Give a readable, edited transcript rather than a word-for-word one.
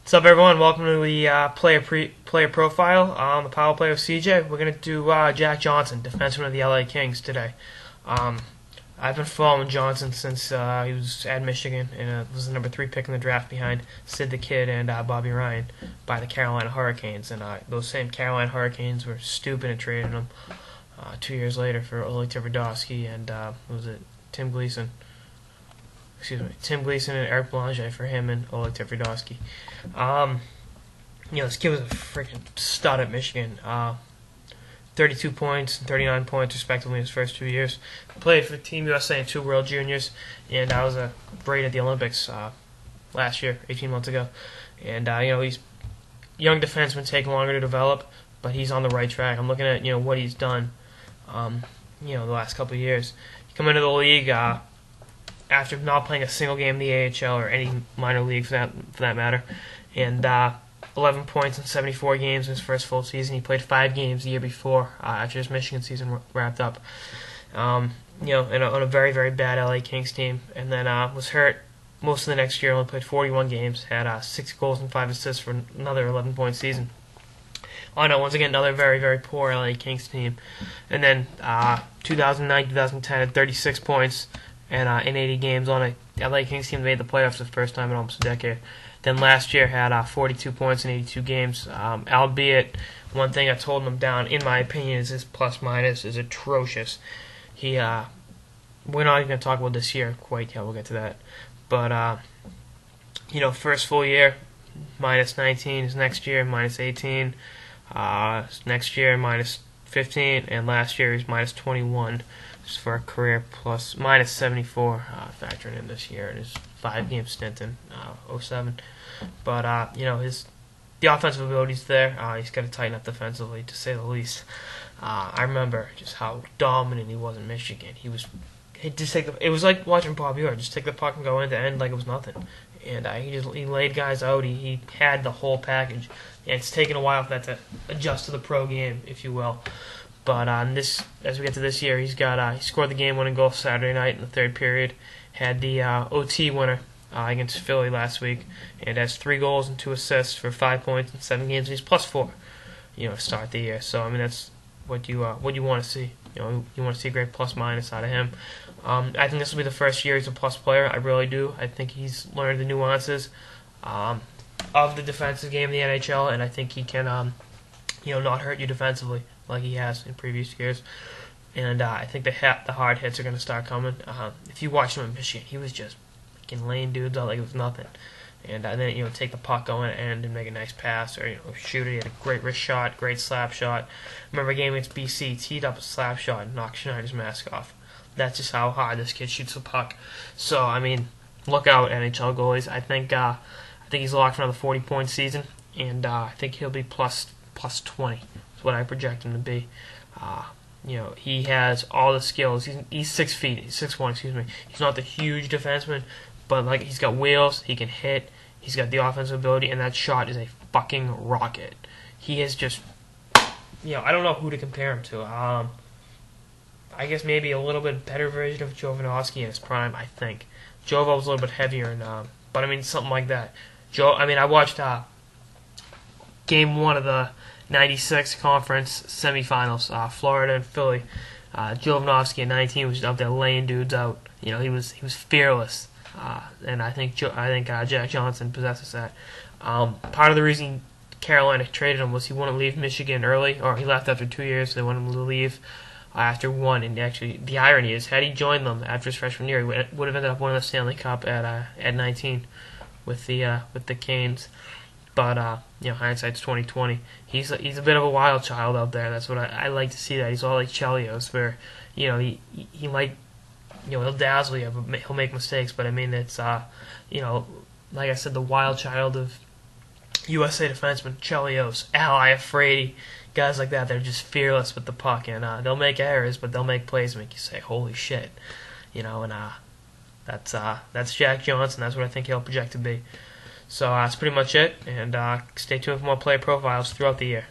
What's up, everyone? Welcome to the player profile on the Power Play with CJ. We're going to do Jack Johnson, defenseman of the LA Kings, today. I've been following Johnson since he was at Michigan and was the number 3 pick in the draft behind Sid the Kid and Bobby Ryan by the Carolina Hurricanes. And those same Carolina Hurricanes were stupid and traded him 2 years later for Oleg Tverdovsky and Tim Gleason. Tim Gleason and Eric Belanger for him and Oleg Tverdovsky. This kid was a freaking stud at Michigan. 32 points and 39 points, respectively, in his first 2 years. Played for Team USA and 2 World Juniors, and I was great at the Olympics last year, 18 months ago. And, he's young defenseman, take longer to develop, but he's on the right track. I'm looking at, what he's done, the last couple of years. He come into the league after not playing a single game in the AHL or any minor league for that matter, and 11 points in 74 games in his first full season. He played 5 games the year before after his Michigan season wrapped up. On a very, very bad LA Kings team, and then was hurt most of the next year. Only played 41 games, had 6 goals and 5 assists for another 11-point season. Once again, another very, very poor LA Kings team. And then 2009-2010 had 36 points and in 80 games on a LA Kings team that made the playoffs for the first time in almost a decade. Then last year had 42 points in 82 games, albeit one thing I told him down, in my opinion, is his plus-minus is atrocious. We're not even going to talk about this year quite yet, we'll get to that. But, first full year, minus 19, his next year, minus 18, next year, minus 15, and last year he's minus 21. Just for a career plus minus 74, factoring in this year and his 5-game stint in 07. But the offensive ability's there. He's got to tighten up defensively, to say the least. I remember just how dominant he was in Michigan. It was like watching Bobby Orr just take the puck and go end to end like it was nothing. And he laid guys out. He had the whole package. And it's taken a while for that to adjust to the pro game, if you will. But as we get to this year, he scored the game-winning goal Saturday night in the third period. Had the OT winner against Philly last week, and has 3 goals and 2 assists for 5 points in 7 games. He's plus 4, to start the year. So that's what you want to see. You want to see a great plus-minus out of him. I think this will be the first year he's a plus player. I really do. I think he's learned the nuances of the defensive game in the NHL, and I think he can not hurt you defensively like he has in previous years. And I think the hard hits are going to start coming. If you watch him in Michigan, he was just fucking laying dudes out like it was nothing. And then take the puck going and make a nice pass or shoot it. He had a great wrist shot, great slap shot. Remember a game against BC, teed up a slap shot and knocked Schneider's mask off. That's just how hard this kid shoots the puck. So look out, NHL goalies. I think he's locked for another 40-point season, and I think he'll be plus 20. What I project him to be. He has all the skills. He's 6 feet. He's 6'1", excuse me. He's not the huge defenseman, but he's got wheels. He can hit. He's got the offensive ability, and that shot is a fucking rocket. He is just, I don't know who to compare him to. I guess maybe a little bit better version of Jovanovski in his prime. I think Jovo was a little bit heavier, but something like that. I watched Game 1 of the '96 conference semifinals, Florida and Philly. Jovanovski at 19 was out there laying dudes out. He was fearless, and I think Jack Johnson possesses that. Part of the reason Carolina traded him was he wouldn't leave Michigan early, or he left after 2 years. So they wanted him to leave after 1. And actually, the irony is, had he joined them after his freshman year, he would have ended up winning the Stanley Cup at 19 with the Canes. But hindsight's 20/20. He's a bit of a wild child out there. That's what I like to see. That he's all like Chelios, where he might he'll dazzle you, but he'll make mistakes. But it's like I said, the wild child of USA defenseman Chelios, Al Iafrate, guys like that. They're just fearless with the puck, and they'll make errors, but they'll make plays, make you say, "Holy shit," And that's Jack Johnson. That's what I think he'll project to be. So that's pretty much it, and stay tuned for more player profiles throughout the year.